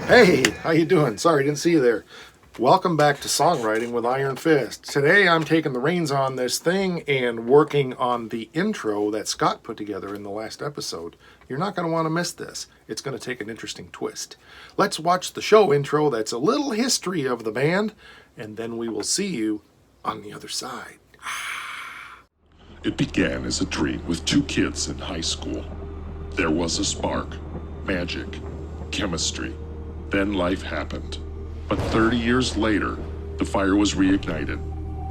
Hey, how you doing? Sorry, didn't see you there. Welcome back to Songwriting with Iron Fist. Today I'm taking the reins on this thing and working on the intro that Scott put together in the last episode. You're not going to want to miss this. It's going to take an interesting twist. Let's watch the show intro that's a little history of the band, and then we will see you on the other side. It began as a dream with two kids in high school. There was a spark, magic, chemistry. Then life happened. But 30 years later, the fire was reignited.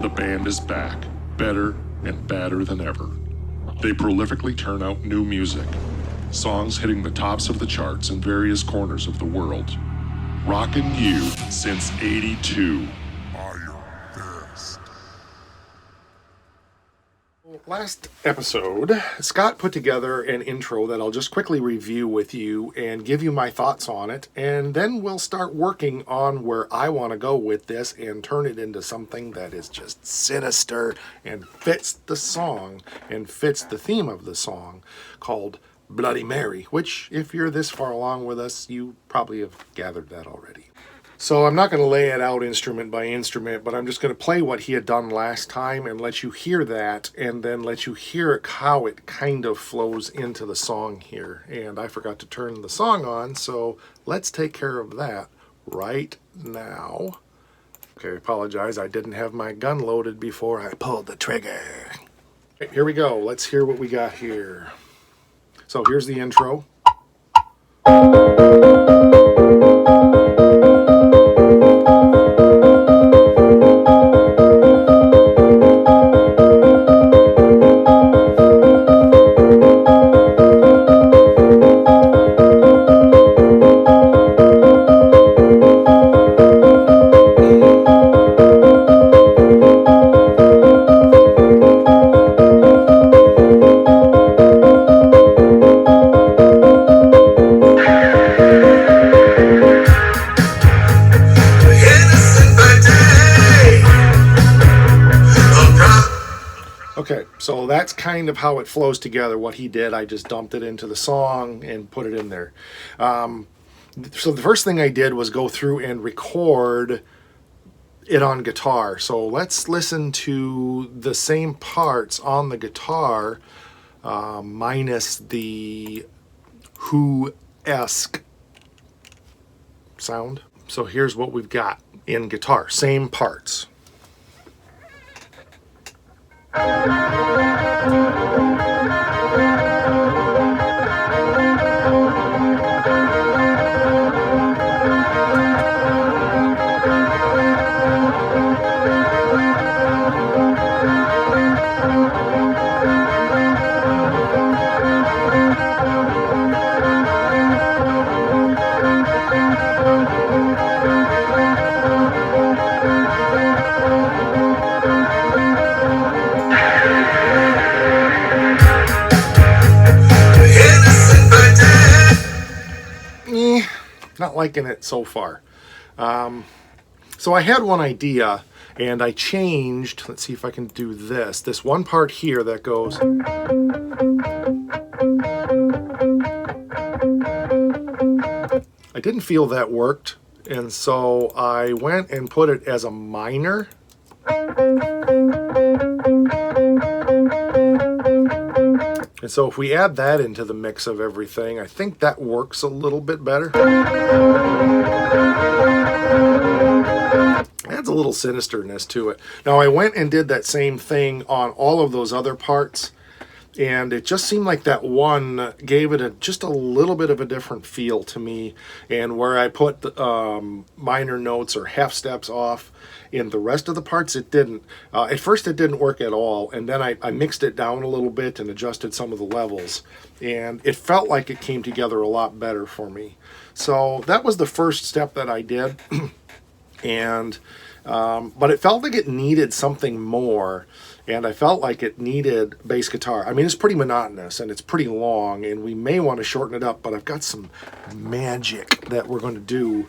The band is back, better and badder than ever. They prolifically turn out new music, songs hitting the tops of the charts in various corners of the world. Rockin' you since '82. Last episode, Scott put together an intro that I'll just quickly review with you and give you my thoughts on it, and then we'll start working on where I want to go with this and turn it into something that is just sinister and fits the song and fits the theme of the song, called Bloody Mary, which, if you're this far along with us, you probably have gathered that already. So I'm not going to lay it out instrument by instrument, but I'm just going to play what he had done last time and let you hear that, and then let you hear how it kind of flows into the song here. And I forgot to turn the song on, so let's take care of that right now. Okay, I apologize. I didn't have my gun loaded before I pulled the trigger. Okay, here we go. Let's hear what we got here. So here's the intro. Okay, so that's kind of how it flows together. What he did, I just dumped it into the song and put it in there. So the first thing I did was go through and record it on guitar. So let's listen to the same parts on the guitar, minus the Who-esque sound. So here's what we've got in guitar, same parts. Not liking it so far. So I had one idea and I changed, let's see if I can do this one part here that goes. I didn't feel that worked, and so I went and put it as a minor. And so if we add that into the mix of everything, I think that works a little bit better. Adds a little sinisterness to it. Now I went and did that same thing on all of those other parts, and it just seemed like that one gave it just a little bit of a different feel to me. And where I put the, minor notes or half steps off in the rest of the parts, it didn't. At first it didn't work at all, and then I mixed it down a little bit and adjusted some of the levels, and it felt like it came together a lot better for me. So that was the first step that I did. And but it felt like it needed something more, and I felt like it needed bass guitar. I mean, it's pretty monotonous and it's pretty long, and we may want to shorten it up, but I've got some magic that we're going to do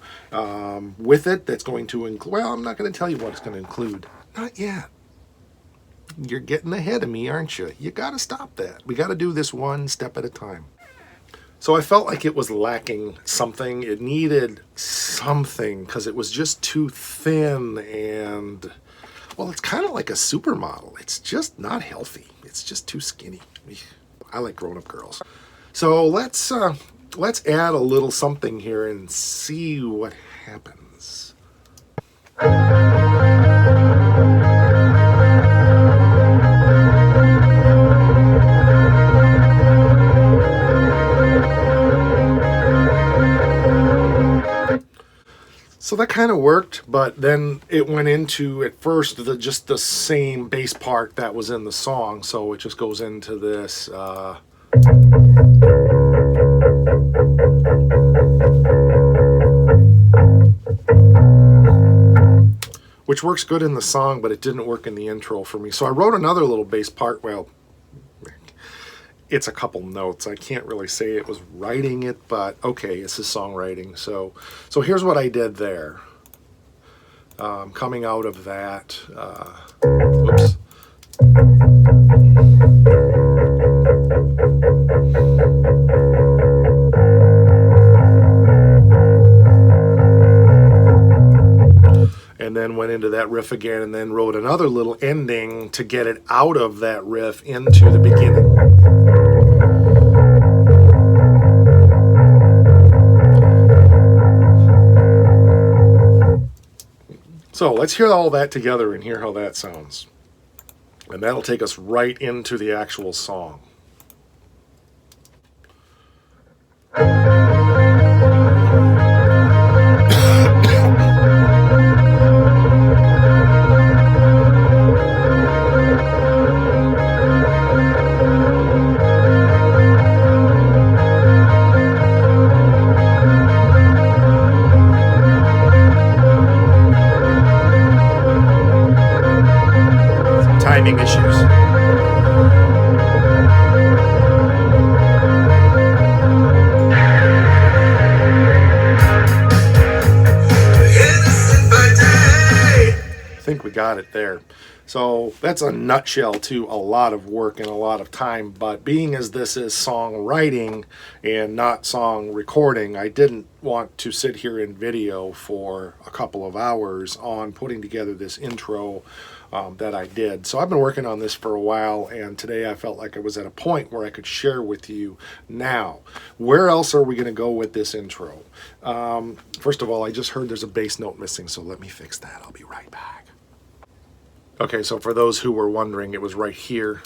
with it that's going to include, well, I'm not going to tell you what it's going to include. Not yet. You're getting ahead of me, aren't you? You got to stop that. We got to do this one step at a time. So I felt like it was lacking something. It needed something because it was just too thin and, well, it's kind of like a supermodel. It's just not healthy. It's just too skinny. I like grown-up girls. So let's add a little something here and see what happens. So that kind of worked, but then it went into, at first, just the same bass part that was in the song. So it just goes into this. Which works good in the song, but it didn't work in the intro for me. So I wrote another little bass part. Well, it's a couple notes. I can't really say it was writing it, but okay, this is songwriting. So here's what I did there. Coming out of that, oops. And then went into that riff again, and then wrote another little ending to get it out of that riff into the beginning. So let's hear all that together and hear how that sounds. And that'll take us right into the actual song. Timing issues. I think we got it there. So that's a nutshell to a lot of work and a lot of time, but being as this is songwriting and not song recording, I didn't want to sit here in video for a couple of hours on putting together this intro that I did. So I've been working on this for a while, and today I felt like I was at a point where I could share with you. Now, where else are we going to go with this intro? First of all, I just heard there's a bass note missing, so let me fix that. I'll be right back. Okay, so for those who were wondering, it was right here.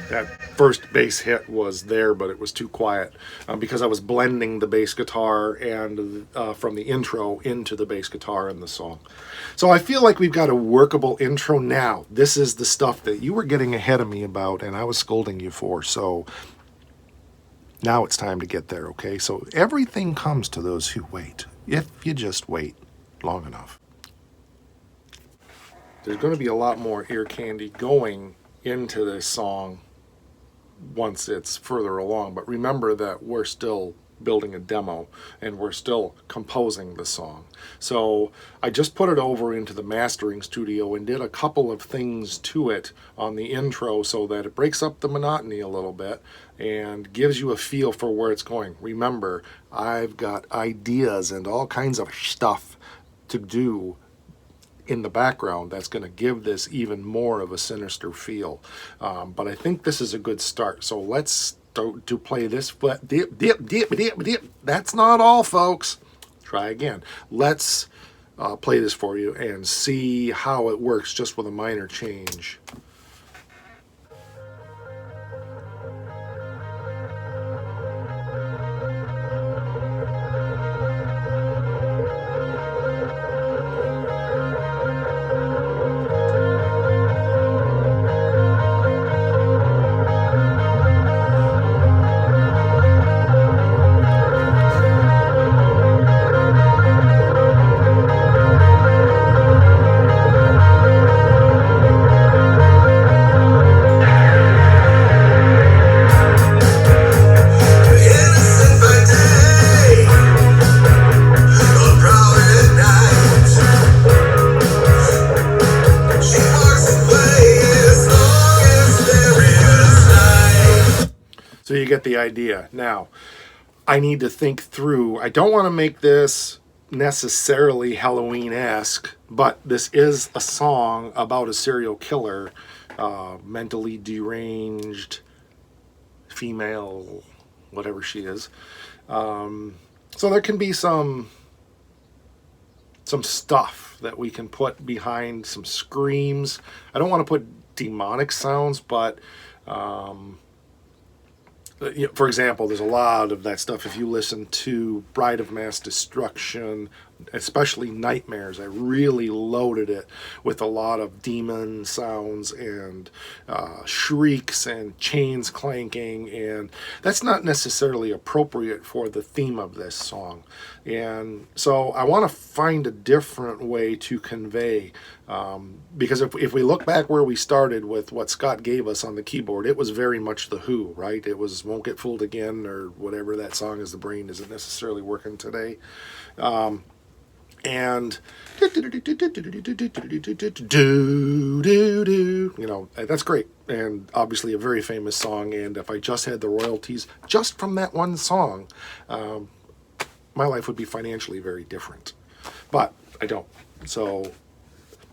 That first bass hit was there, but it was too quiet because I was blending the bass guitar and from the intro into the bass guitar in the song. So I feel like we've got a workable intro now. This is the stuff that you were getting ahead of me about and I was scolding you for. So now it's time to get there, okay? So everything comes to those who wait, if you just wait long enough. There's going to be a lot more ear candy going into this song once it's further along, but remember that we're still building a demo and we're still composing the song. So I just put it over into the mastering studio and did a couple of things to it on the intro so that it breaks up the monotony a little bit and gives you a feel for where it's going. Remember, I've got ideas and all kinds of stuff to do in the background that's going to give this even more of a sinister feel. But I think this is a good start. So let's to play this foot. Dip, dip, dip, dip, dip. That's not all, folks. Try again. Let's play this for you and see how it works just with a minor change. So you get the idea. Now, I need to think through. I don't want to make this necessarily Halloween-esque, but this is a song about a serial killer, mentally deranged female, whatever she is. So there can be some stuff that we can put behind some screams. I don't want to put demonic sounds, but for example, there's a lot of that stuff. If you listen to Bride of Mass Destruction, especially Nightmares, I really loaded it with a lot of demon sounds and shrieks and chains clanking, and that's not necessarily appropriate for the theme of this song. And so I want to find a different way to convey, because if we look back where we started with what Scott gave us on the keyboard, it was very much The Who, right? It was Won't Get Fooled Again, or whatever that song is. The brain isn't necessarily working today. And that's great, and obviously a very famous song. And if I just had the royalties just from that one song, my life would be financially very different, but I don't. So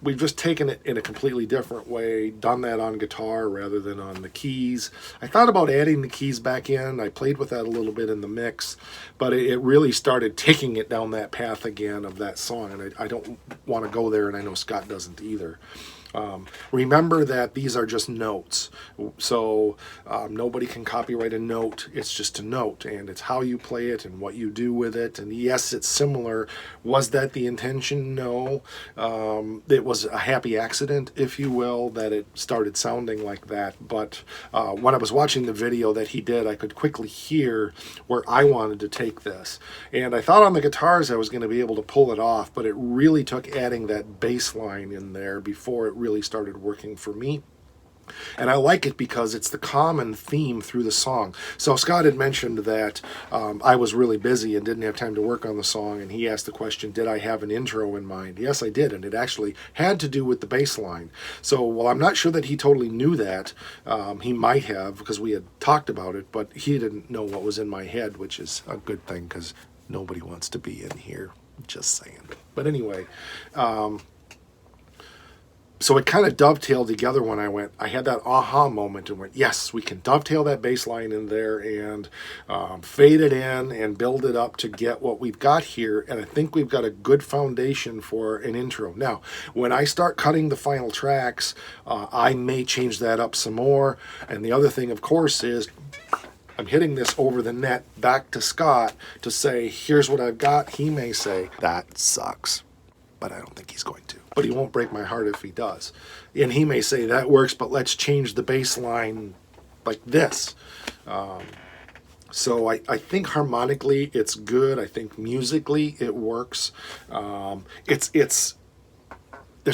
we've just taken it in a completely different way, done that on guitar rather than on the keys. I thought about adding the keys back in. I played with that a little bit in the mix, but it really started taking it down that path again of that song, and I don't want to go there, and I know Scott doesn't either. Remember that these are just notes, so nobody can copyright a note. It's just a note, and it's how you play it and what you do with it. And yes, it's similar. Was that the intention? No. It was a happy accident, if you will, that it started sounding like that. But when I was watching the video that he did, I could quickly hear where I wanted to take this. And I thought on the guitars I was going to be able to pull it off, but it really took adding that bass line in there before it really started working for me. And I like it because it's the common theme through the song. So Scott had mentioned that I was really busy and didn't have time to work on the song, and he asked the question, did I have an intro in mind? Yes, I did, and it actually had to do with the bass line. So while I'm not sure that he totally knew that, he might have, because we had talked about it, but he didn't know what was in my head, which is a good thing, because nobody wants to be in here, just saying. But anyway, so it kind of dovetailed together when I had that aha moment and went, yes, we can dovetail that bass line in there and fade it in and build it up to get what we've got here. And I think we've got a good foundation for an intro. Now, when I start cutting the final tracks, I may change that up some more. And the other thing, of course, is I'm hitting this over the net back to Scott to say, here's what I've got. He may say, that sucks, but I don't think he's going to. But he won't break my heart if he does. And he may say, that works, but let's change the bass line like this. So I think harmonically it's good. I think musically it works. There's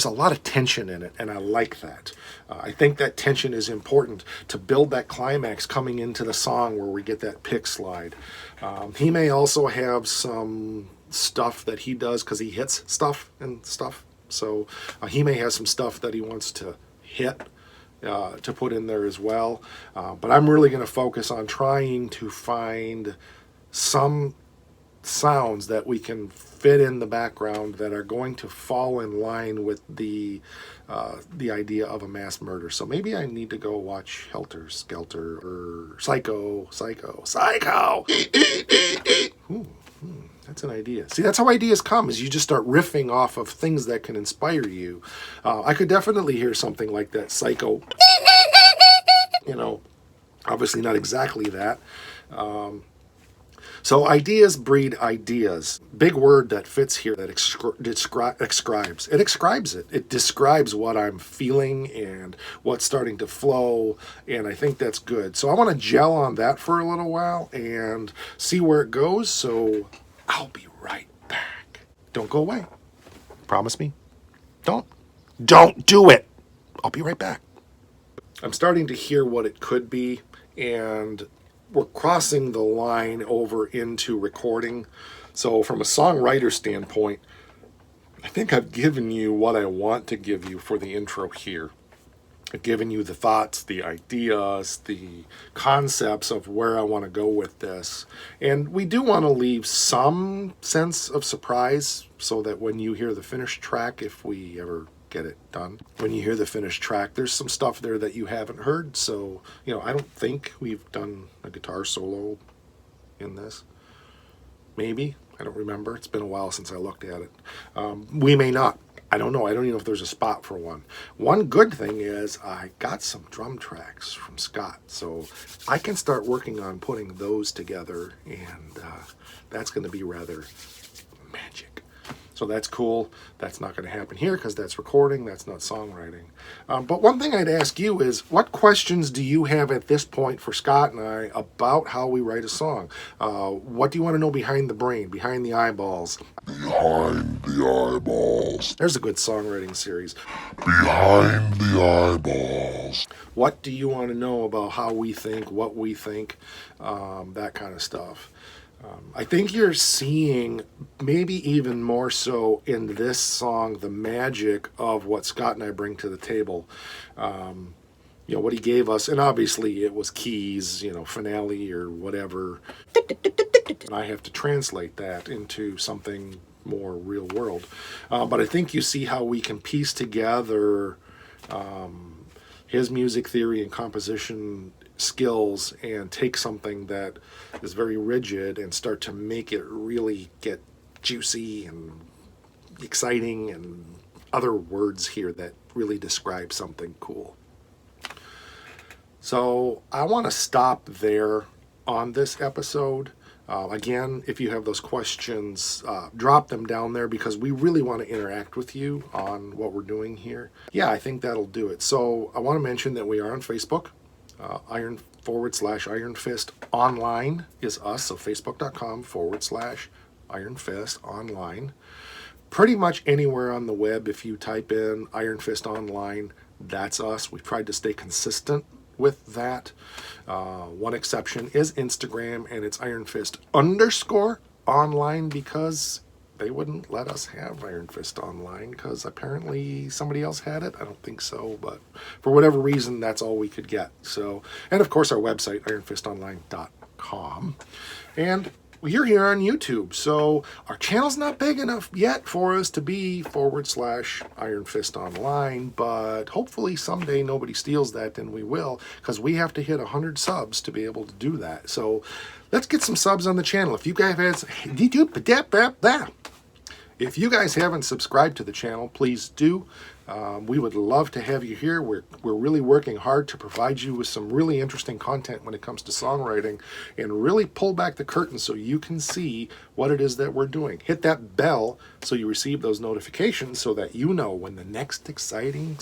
a lot of tension in it, and I like that. I think that tension is important to build that climax coming into the song where we get that pick slide. He may also have some stuff that he does because he hits stuff and stuff. So he may have some stuff that he wants to hit to put in there as well. But I'm really going to focus on trying to find some sounds that we can fit in the background that are going to fall in line with the idea of a mass murder. So maybe I need to go watch Helter Skelter or Psycho. Ooh. That's an idea. See, that's how ideas come, is you just start riffing off of things that can inspire you. I could definitely hear something like that, Psycho. Obviously not exactly that. So ideas breed ideas. Big word that fits here that describes. It describes it. It describes what I'm feeling and what's starting to flow, and I think that's good. So I want to gel on that for a little while and see where it goes. So I'll be right back. Don't go away. Promise me. Don't do it. I'll be right back. I'm starting to hear what it could be, and we're crossing the line over into recording. So from a songwriter standpoint, I think I've given you what I want to give you for the intro here. I've given you the thoughts, the ideas, the concepts of where I want to go with this. And we do want to leave some sense of surprise so that when you hear the finished track, if we ever get it done, when you hear the finished track, there's some stuff there that you haven't heard. So, I don't think we've done a guitar solo in this. Maybe. I don't remember. It's been a while since I looked at it. We may not. I don't know. I don't even know if there's a spot for one. One good thing is I got some drum tracks from Scott, so I can start working on putting those together, and that's going to be rather magic. So that's cool. That's not going to happen here because that's recording. That's not songwriting. But one thing I'd ask you is, what questions do you have at this point for Scott and I about how we write a song? What do you want to know behind the brain, behind the eyeballs? Behind the eyeballs. There's a good songwriting series. Behind the eyeballs. What do you want to know about how we think, what we think, that kind of stuff? I think you're seeing, maybe even more so in this song, the magic of what Scott and I bring to the table. What he gave us, and obviously it was keys, finale or whatever. And I have to translate that into something more real world. But I think you see how we can piece together his music theory and composition skills and take something that is very rigid and start to make it really get juicy and exciting and other words here that really describe something cool. So I want to stop there on this episode. Again, if you have those questions, drop them down there because we really want to interact with you on what we're doing here. Yeah, I think that'll do it. So I want to mention that we are on Facebook. Iron Fist Online is us, so facebook.com/Iron Fist Online. Pretty much anywhere on the web, if you type in Iron Fist Online, that's us. We've tried to stay consistent with that. One exception is Instagram, and it's IronFist_online because they wouldn't let us have Iron Fist Online because apparently somebody else had it. I don't think so, but for whatever reason, that's all we could get. So, and of course our website, ironfistonline.com. And you're here on YouTube, so our channel's not big enough yet for us to be /Iron Fist Online, but hopefully someday nobody steals that, and we will, because we have to hit 100 subs to be able to do that. So let's get some subs on the channel. If you guys haven't subscribed to the channel, please do. We would love to have you here. We're really working hard to provide you with some really interesting content when it comes to songwriting and really pull back the curtain so you can see what it is that we're doing. Hit that bell so you receive those notifications so that you know when the next exciting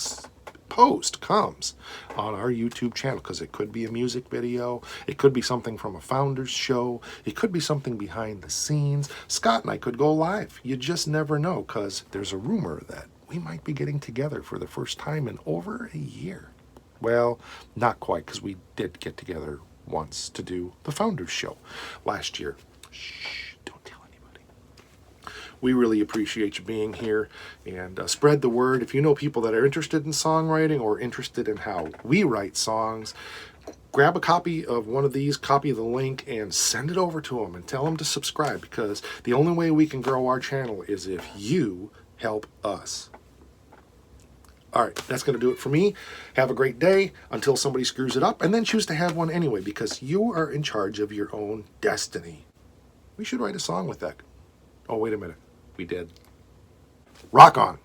post comes on our YouTube channel, because it could be a music video, it could be something from a founder's show, it could be something behind the scenes. Scott and I could go live. You just never know, because there's a rumor that we might be getting together for the first time in over a year. Well, not quite, because we did get together once to do the founder's show last year. Shh, don't tell anybody. We really appreciate you being here, and spread the word. If you know people that are interested in songwriting or interested in how we write songs, grab a copy of one of these, copy the link, and send it over to them and tell them to subscribe, because the only way we can grow our channel is if you help us. All right, that's going to do it for me. Have a great day until somebody screws it up, and then choose to have one anyway, because you are in charge of your own destiny. We should write a song with that. Oh, wait a minute. We did. Rock on.